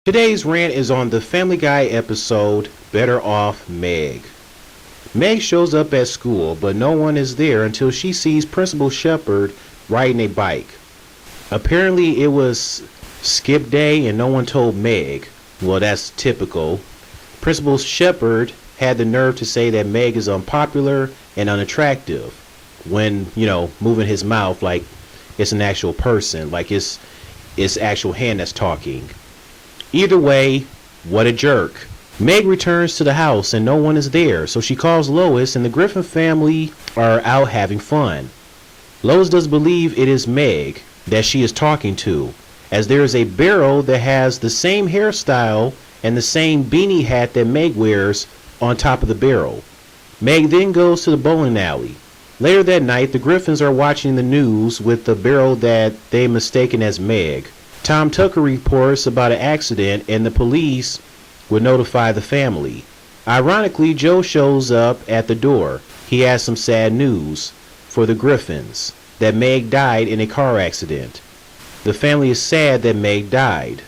Today's rant is on the Family Guy episode, Better Off Meg. Meg shows up at school, but no one is there until she sees Principal Shepard riding a bike. Apparently it was skip day and no one told Meg. Well, that's typical. Principal Shepard had the nerve to say that Meg is unpopular and unattractive when, moving his mouth like it's an actual person, like it's actual hand that's talking. Either way, what a jerk. Meg returns to the house and no one is there, so she calls Lois and the Griffin family are out having fun. Lois does believe it is Meg that she is talking to, as there is a barrel that has the same hairstyle and the same beanie hat that Meg wears on top of the barrel. Meg then goes to the bowling alley. Later that night, the Griffins are watching the news with the barrel that they mistaken as Meg. Tom Tucker reports about an accident and the police would notify the family. Ironically, Joe shows up at the door. He has some sad news for the Griffins, that Meg died in a car accident. The family is sad that Meg died.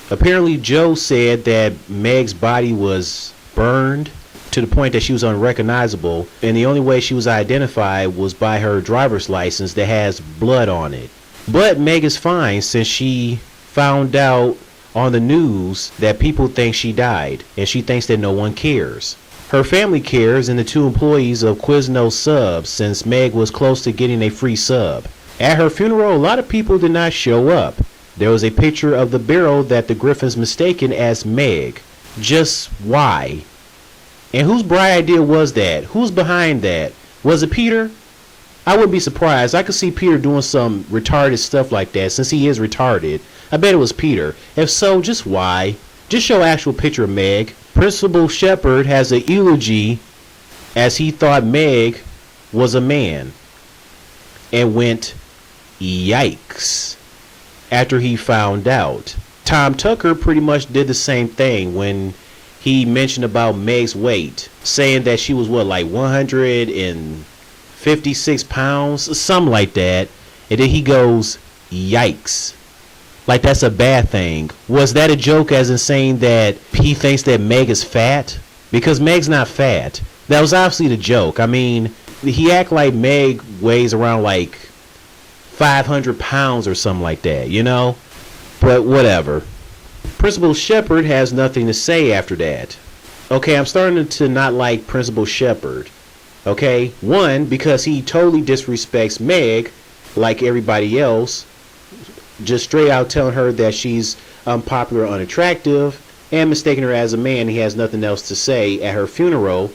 Apparently, Joe said that Meg's body was burned to the point that she was unrecognizable, and the only way she was identified was by her driver's license that has blood on it. But Meg is fine since she found out on the news that people think she died, and she thinks that no one cares. Her family cares, and the two employees of Quiznos Subs, since Meg was close to getting a free sub. At her funeral, a lot of people did not show up. There was a picture of the barrel that the Griffins mistaken as Meg. Just why? And whose bright idea was that? Who's behind that? Was it Peter? I wouldn't be surprised. I could see Peter doing some retarded stuff like that since he is retarded. I bet it was Peter. If so, just why? Just show actual picture of Meg. Principal Shepard has an eulogy as he thought Meg was a man and went, yikes, after he found out. Tom Tucker pretty much did the same thing when he mentioned about Meg's weight, saying that she was like 156 pounds, something like that. And then he goes, yikes. Like that's a bad thing. Was that a joke as in saying that he thinks that Meg is fat? Because Meg's not fat. That was obviously the joke. I mean, he act like Meg weighs around like 500 pounds or something like that, But whatever. Principal Shepard has nothing to say after that. Okay, I'm starting to not like Principal Shepard. Okay, one, because he totally disrespects Meg like everybody else, just straight out telling her that she's unpopular, unattractive, and mistaking her as a man. He has nothing else to say at her funeral.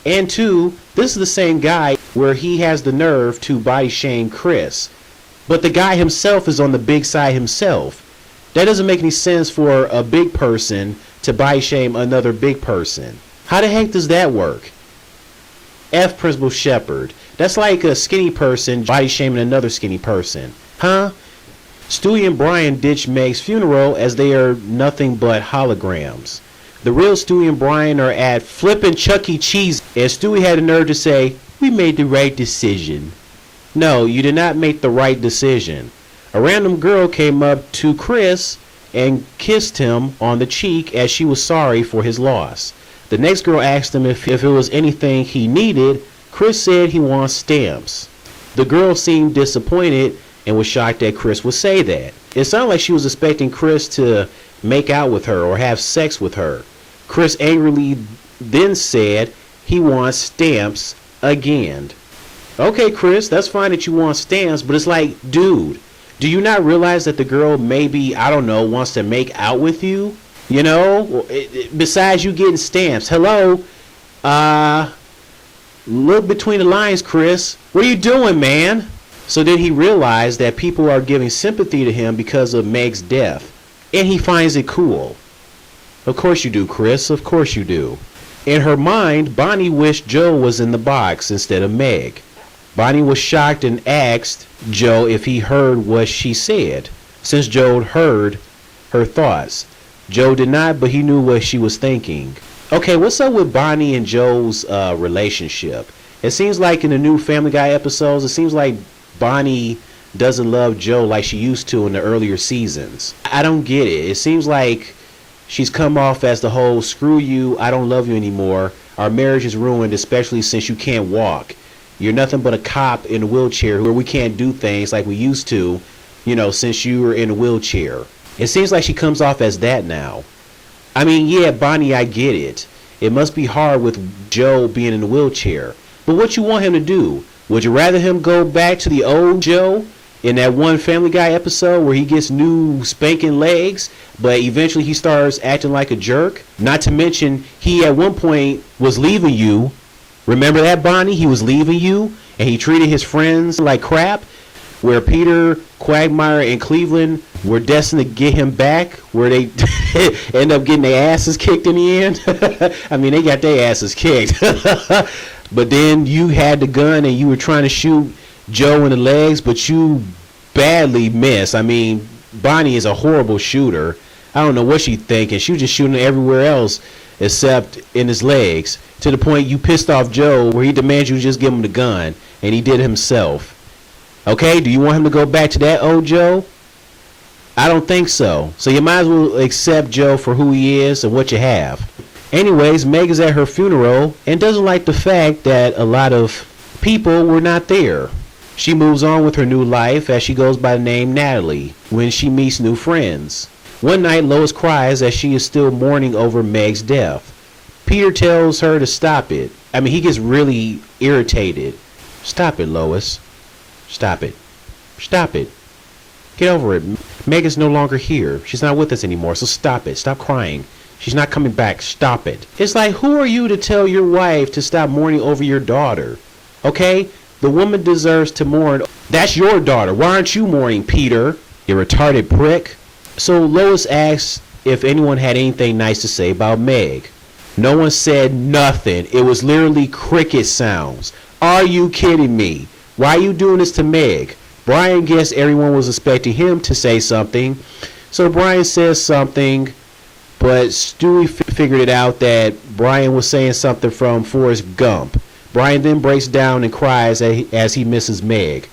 And two, this is the same guy where he has the nerve to body shame Chris. But the guy himself is on the big side himself. That doesn't make any sense for a big person to body shame another big person. How the heck does that work? F Principal Shepard. That's like a skinny person body shaming another skinny person. Huh? Stewie and Brian ditched Meg's funeral as they are nothing but holograms. The real Stewie and Brian are at flippin' Chuck E. Cheese, and Stewie had the nerve to say, "We made the right decision." No, you did not make the right decision. A random girl came up to Chris and kissed him on the cheek as she was sorry for his loss. The next girl asked him if it was anything he needed. Chris said he wants stamps. The girl seemed disappointed and was shocked that Chris would say that. It sounded like she was expecting Chris to make out with her or have sex with her. Chris angrily then said he wants stamps again. Okay, Chris, that's fine that you want stamps, but it's like, dude, do you not realize that the girl maybe, wants to make out with you? Besides you getting stamps. Hello? Look between the lines, Chris. What are you doing, man? So then he realized that people are giving sympathy to him because of Meg's death. And he finds it cool. Of course you do, Chris. Of course you do. In her mind, Bonnie wished Joe was in the box instead of Meg. Bonnie was shocked and asked Joe if he heard what she said, since Joe heard her thoughts. Joe did not, but he knew what she was thinking. Okay, what's up with Bonnie and Joe's relationship? It seems like in the new Family Guy episodes, it seems like Bonnie doesn't love Joe like she used to in the earlier seasons. I don't get it. It seems like She's come off as the whole screw you, I don't love you anymore. Our marriage is ruined, especially since you can't walk. You're nothing but a cop in a wheelchair where we can't do things like we used to, since you were in a wheelchair. It seems like she comes off as that now. I mean, yeah, Bonnie, I get it. It must be hard with Joe being in a wheelchair. But what you want him to do? Would you rather him go back to the old Joe in that one Family Guy episode where he gets new spanking legs, but eventually he starts acting like a jerk? Not to mention, he at one point was leaving you. Remember that, Bonnie? He was leaving you, and he treated his friends like crap, where Peter, Quagmire, and Cleveland were destined to get him back, where they end up getting their asses kicked in the end. I mean, they got their asses kicked. But then you had the gun and you were trying to shoot Joe in the legs, but you badly missed. I mean, Bonnie is a horrible shooter. I don't know what she's thinking. She was just shooting everywhere else except in his legs, to the point you pissed off Joe where he demands you just give him the gun, and he did himself. Okay, do you want him to go back to that old Joe? I don't think so. So you might as well accept Joe for who he is and what you have. Anyways, Meg is at her funeral and doesn't like the fact that a lot of people were not there. She moves on with her new life as she goes by the name Natalie when she meets new friends. One night, Lois cries as she is still mourning over Meg's death. Peter tells her to stop it. I mean, he gets really irritated. Stop it, Lois. Stop it. Stop it. Get over it. Meg is no longer here. She's not with us anymore, so stop it. Stop crying. She's not coming back. Stop it. It's like, who are you to tell your wife to stop mourning over your daughter? Okay? The woman deserves to mourn. That's your daughter. Why aren't you mourning, Peter? You retarded prick. So Lois asks if anyone had anything nice to say about Meg. No one said nothing. It was literally cricket sounds. Are you kidding me? Why are you doing this to Meg? Brian guessed everyone was expecting him to say something. So Brian says something. But Stewie figured it out that Brian was saying something from Forrest Gump. Brian then breaks down and cries as he misses Meg.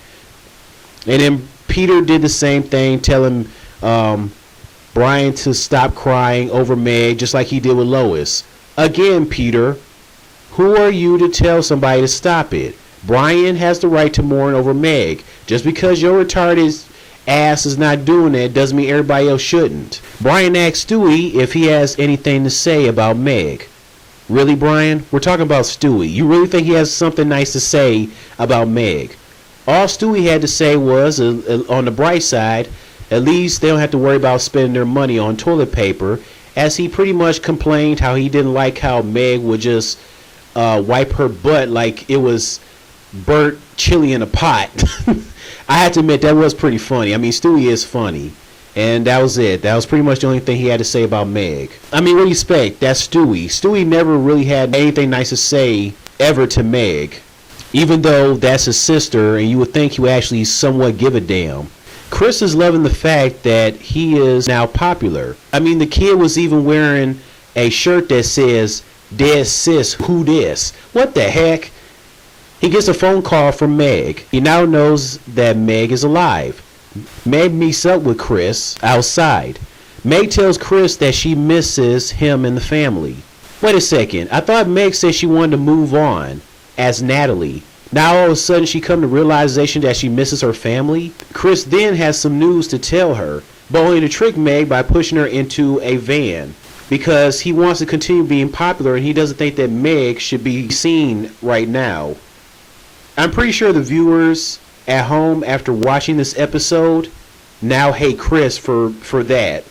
And then Peter did the same thing, telling Brian to stop crying over Meg, just like he did with Lois. Again, Peter, who are you to tell somebody to stop it? Brian has the right to mourn over Meg. Just because your retarded ass is not doing it doesn't mean everybody else shouldn't. Brian asks Stewie if he has anything to say about Meg. Really, Brian? We're talking about Stewie. You really think he has something nice to say about Meg? All Stewie had to say was, on the bright side, at least they don't have to worry about spending their money on toilet paper, as he pretty much complained how he didn't like how Meg would just wipe her butt like it was burnt chili in a pot. I have to admit, that was pretty funny. I mean, Stewie is funny. And that was it. That was pretty much the only thing he had to say about Meg. I mean, what do you expect? That's Stewie. Stewie never really had anything nice to say ever to Meg. Even though that's his sister, and you would think he would actually somewhat give a damn. Chris is loving the fact that he is now popular. I mean, the kid was even wearing a shirt that says, "Dead sis, who dis?" What the heck? He gets a phone call from Meg. He now knows that Meg is alive. Meg meets up with Chris outside. Meg tells Chris that she misses him and the family. Wait a second. I thought Meg said she wanted to move on as Natalie. Now all of a sudden she come to realization that she misses her family. Chris then has some news to tell her, but only to trick Meg by pushing her into a van, because he wants to continue being popular and he doesn't think that Meg should be seen right now. I'm pretty sure the viewers at home, after watching this episode, now hate Chris for that.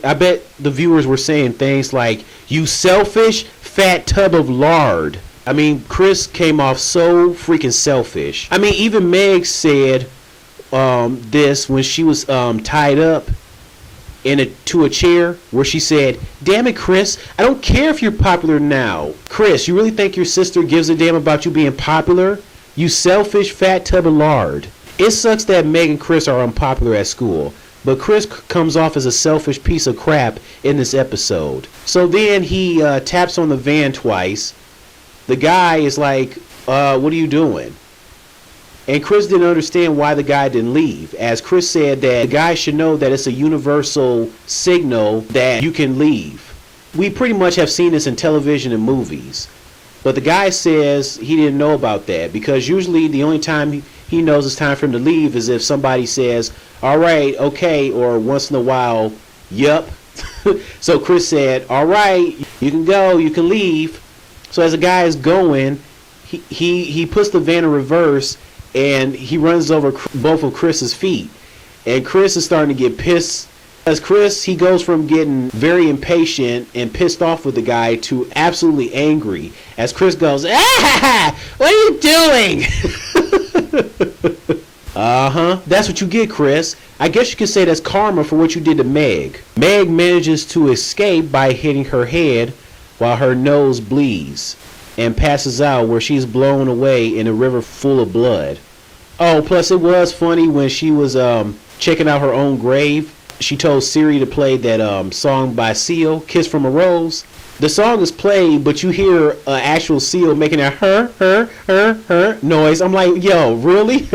I bet the viewers were saying things like, "You selfish fat tub of lard." I mean, Chris came off so freaking selfish. I mean, even Meg said this when she was tied up to a chair, where she said, "Damn it, Chris, I don't care if you're popular now. Chris, you really think your sister gives a damn about you being popular? You selfish fat tub of lard." It sucks that Meg and Chris are unpopular at school, but Chris comes off as a selfish piece of crap in this episode. So then he taps on the van twice. The guy is like, what are you doing? And Chris didn't understand why the guy didn't leave, as Chris said that the guy should know that it's a universal signal that you can leave. We pretty much have seen this in television and movies. But the guy says he didn't know about that, because usually the only time he knows it's time for him to leave is if somebody says, all right, okay, or once in a while, yup. So Chris said, all right, you can go, you can leave. So as the guy is going, he puts the van in reverse and he runs over both of Chris's feet. And Chris is starting to get pissed. As Chris, he goes from getting very impatient and pissed off with the guy to absolutely angry. As Chris goes, ah, what are you doing? That's what you get, Chris. I guess you could say that's karma for what you did to Meg. Meg manages to escape by hitting her head while her nose bleeds and passes out, where she's blown away in a river full of blood. Oh, plus it was funny when she was checking out her own grave. She told Siri to play that song by Seal, Kiss from a Rose. The song is played, but you hear an actual seal making a her noise. I'm like, yo, really?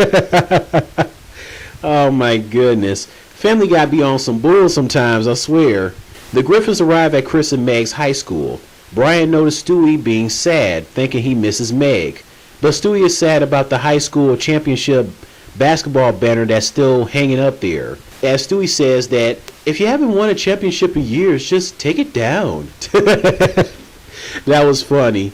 Oh my goodness. Family Guy be on some bull sometimes, I swear. The Griffins arrive at Chris and Meg's high school. Brian noticed Stewie being sad, thinking he misses Meg. But Stewie is sad about the high school championship basketball banner that's still hanging up there. As Stewie says that, if you haven't won a championship in years, just take it down. That was funny.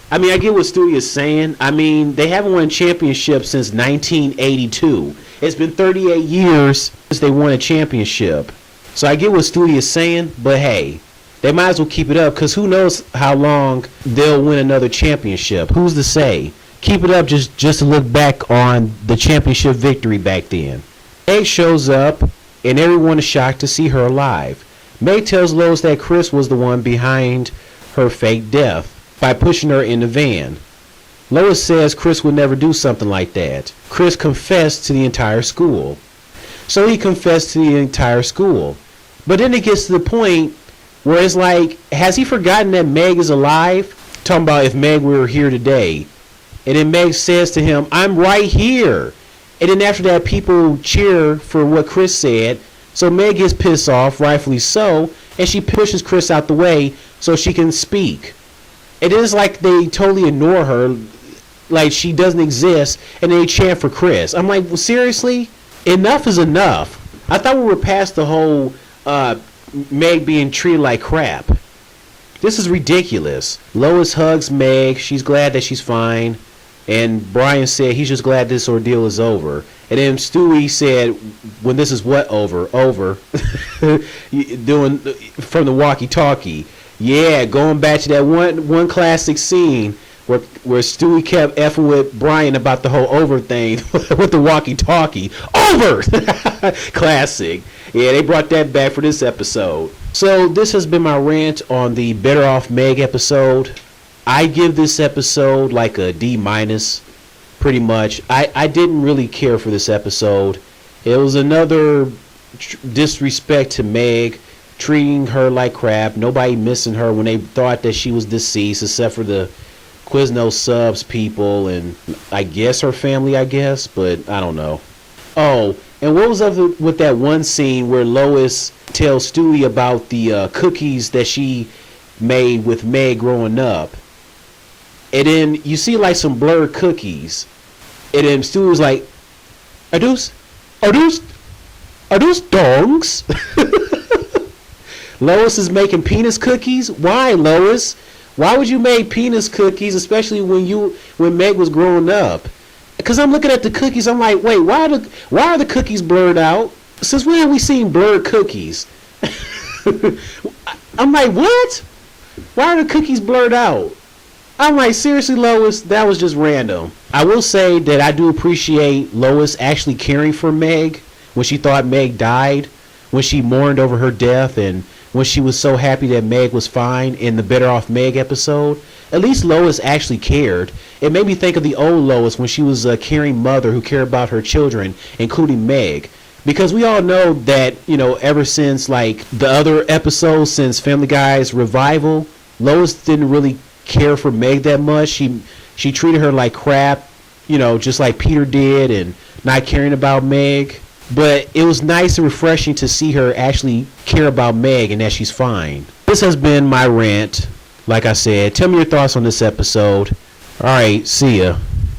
I mean, I get what Stewie is saying. I mean, they haven't won a championship since 1982. It's been 38 years since they won a championship. So I get what Stewie is saying, but hey, they might as well keep it up, because who knows how long they'll win another championship. Who's to say? Keep it up just to look back on the championship victory back then. Meg shows up, and everyone is shocked to see her alive. Meg tells Lois that Chris was the one behind her fake death by pushing her in the van. Lois says Chris would never do something like that. Chris confessed to the entire school. So he confessed to the entire school. But then it gets to the point where it's like, has he forgotten that Meg is alive? Talking about if Meg were here today. And then Meg says to him, I'm right here. And then after that, people cheer for what Chris said. So Meg gets pissed off, rightfully so, and she pushes Chris out the way so she can speak. It is like they totally ignore her, like she doesn't exist, and they chant for Chris. I'm like, well, seriously? Enough is enough. I thought we were past the whole Meg being treated like crap. This is ridiculous. Lois hugs Meg. She's glad that she's fine. And Brian said he's just glad this ordeal is over. And then Stewie said, when this is what over? Over. Doing from the walkie-talkie. Yeah, going back to that one classic scene where Stewie kept effing with Brian about the whole over thing with the walkie-talkie. Over! Classic. Yeah, they brought that back for this episode. So this has been my rant on the Better Off Meg episode. I give this episode like a D-, pretty much. I didn't really care for this episode. It was another disrespect to Meg, treating her like crap. Nobody missing her when they thought that she was deceased, except for the Quiznos subs people and I guess her family, but I don't know. Oh, and what was up with that one scene where Lois tells Stewie about the cookies that she made with Meg growing up? And then you see like some blurred cookies. And then Stu was like, are those dongs? Lois is making penis cookies? Why, Lois? Why would you make penis cookies, especially when Meg was growing up? Because I'm looking at the cookies, I'm like, wait, why are the cookies blurred out? Since when have we seen blurred cookies? I'm like, what? Why are the cookies blurred out? I'm like, seriously, Lois, that was just random. I will say that I do appreciate Lois actually caring for Meg when she thought Meg died, when she mourned over her death, and when she was so happy that Meg was fine in the Better Off Meg episode. At least Lois actually cared. It made me think of the old Lois when she was a caring mother who cared about her children, including Meg. Because we all know that, ever since like the other episodes since Family Guy's revival, Lois didn't really care for Meg that much. She treated her like crap, just like Peter did, and not caring about Meg. But it was nice and refreshing to see her actually care about Meg and that she's fine. This has been my rant. Like I said, tell me your thoughts on this episode. Alright, see ya.